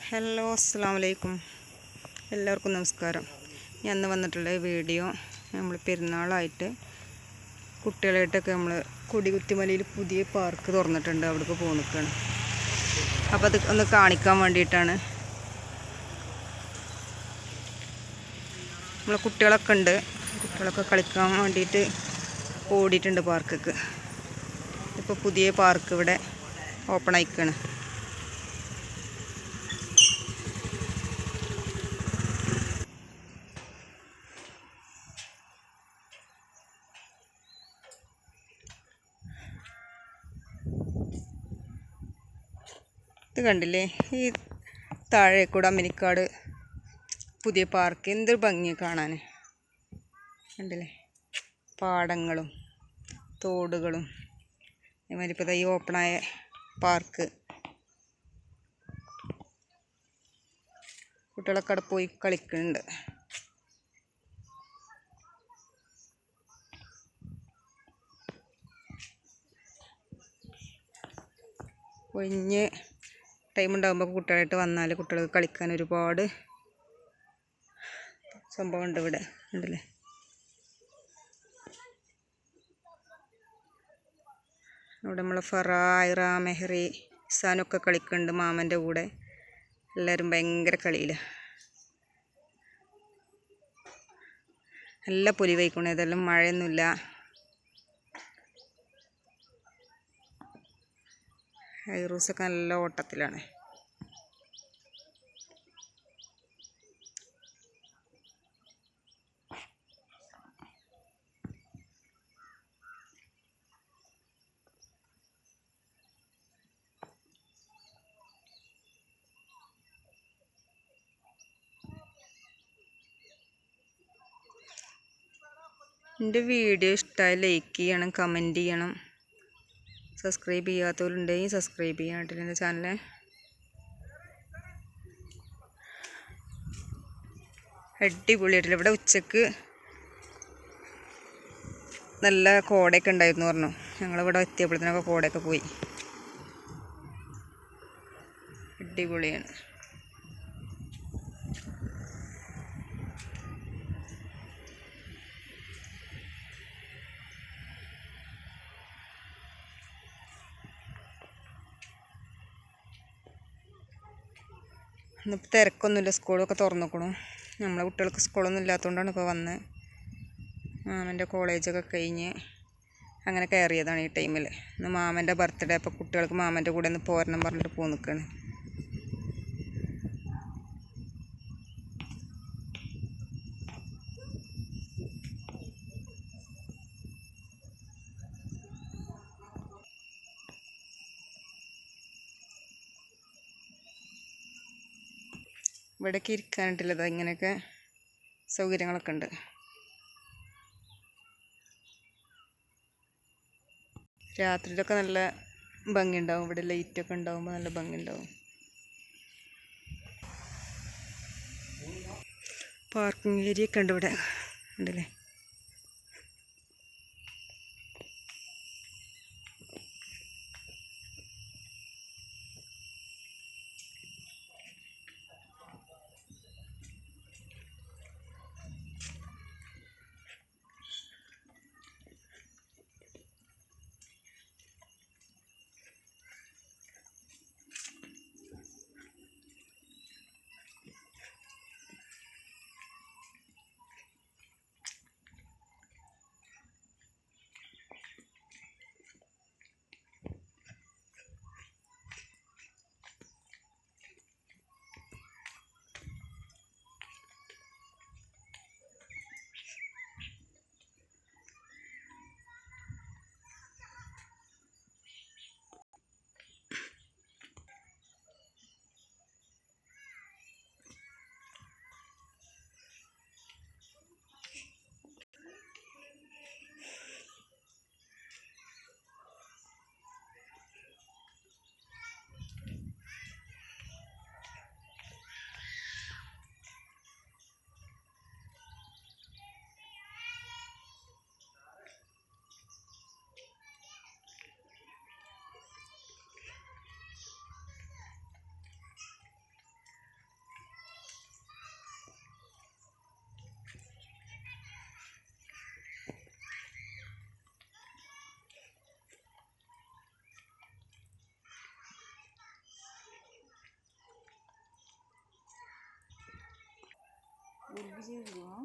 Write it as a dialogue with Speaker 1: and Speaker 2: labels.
Speaker 1: Hello അസ്സലാമു അലൈക്കും. എല്ലാവർക്കും നമസ്കാരം. ഞാൻ ഇന്ന് വന്നിട്ടുള്ള വീഡിയോ നമ്മൾ പെരുന്നാളായിട്ട് കുട്ടികളായിട്ടൊക്കെ നമ്മൾ കൊടികുത്തിമലയിൽ പുതിയ പാർക്ക് തുറന്നിട്ടുണ്ട്, അവിടേക്ക് പോയി നിൽക്കുകയാണ്. അപ്പോൾ അത് ഒന്ന് കാണിക്കാൻ വേണ്ടിയിട്ടാണ്. നമ്മളെ കുട്ടികളൊക്കെ ഉണ്ട്, കുട്ടികളൊക്കെ കളിക്കാൻ വേണ്ടിയിട്ട് ഓടിയിട്ടുണ്ട് പാർക്കിക്ക്. ഇപ്പോൾ പുതിയ പാർക്ക് ഇവിടെ ഓപ്പൺ ആയിക്കാണ്. ഇത് കണ്ടില്ലേ, ഈ താഴേക്കൂടെ അമ്മിനിക്കാട് പുതിയ പാർക്ക് എന്തൊരു ഭംഗിയാണ് കാണാൻ. കണ്ടില്ലേ, പാടങ്ങളും തോടുകളും. അതേമാതിരി ഇപ്പോൾ ഈ ഓപ്പണായ പാർക്ക് കുട്ടികളൊക്കെ അവിടെ പോയി കളിക്കുന്നുണ്ട്. ഒഴിഞ്ഞ് ടൈം ഉണ്ടാകുമ്പോൾ കുട്ടികളായിട്ട് വന്നാൽ കുട്ടികൾക്ക് കളിക്കാൻ ഒരുപാട് സംഭവമുണ്ട് ഇവിടെ. ഉണ്ടല്ലേ, ഇവിടെ നമ്മളെ ഫറ, ഐറ, മെഹറി, ഇസാനൊക്കെ കളിക്കുന്നുണ്ട് മാമൻ്റെ കൂടെ. എല്ലാവരും ഭയങ്കര കളിയിലാണ്. നല്ല പൊലിവയ്ക്കണം, ഇതെല്ലാം മഴയൊന്നുമില്ല. ഐറൂസൊക്കെ നല്ല ഓട്ടത്തിലാണ്. എൻ്റെ വീഡിയോ ഇഷ്ടമായി ലൈക്ക് ചെയ്യണം, കമൻറ്റ് ചെയ്യണം. സബ്സ്ക്രൈബ് ചെയ്യാത്തവരുണ്ടെങ്കിൽ സബ്സ്ക്രൈബ് ചെയ്യാൻ കേട്ടില്ല എൻ്റെ ചാനൽ. അടിപൊളിയായിട്ടില്ല. ഇവിടെ ഉച്ചക്ക് നല്ല കോടയൊക്കെ ഉണ്ടായിരുന്നു പറഞ്ഞു. ഞങ്ങളിവിടെ എത്തിയപ്പോഴത്തേനൊക്കെ കോടയൊക്കെ പോയി. അടിപൊളിയാണ്. ഇന്നിപ്പോൾ തിരക്കൊന്നുമില്ല, സ്കൂളൊക്കെ തുറന്നിക്കണു. നമ്മളെ കുട്ടികൾക്ക് സ്കൂളൊന്നും ഇല്ലാത്തതുകൊണ്ടാണ് ഇപ്പോൾ വന്ന് മാമൻ്റെ കോളേജൊക്കെ കഴിഞ്ഞ് അങ്ങനെ കയറിയതാണ് ഈ ടൈമിൽ. ഇന്ന് മാമൻ്റെ ബർത്ത്ഡേ, അപ്പോൾ കുട്ടികൾക്ക് മാമൻ്റെ കൂടെ ഒന്ന് പോരണം പറഞ്ഞിട്ട് പോയി നിൽക്കുകയാണ്. ഇവിടേക്ക് ഇരിക്കാനായിട്ടുള്ളത് ഇങ്ങനെയൊക്കെ സൗകര്യങ്ങളൊക്കെ ഉണ്ട്. രാത്രിയിലൊക്കെ നല്ല ഭംഗിയുണ്ടാവും. ഇവിടെ ലൈറ്റൊക്കെ ഉണ്ടാകുമ്പോൾ നല്ല ഭംഗിയുണ്ടാവും. പാർക്കിംഗ് ഏരിയ ഒക്കെ ഉണ്ട് ഇവിടെ, ഉണ്ടല്ലേ.
Speaker 2: Urbi sih juga.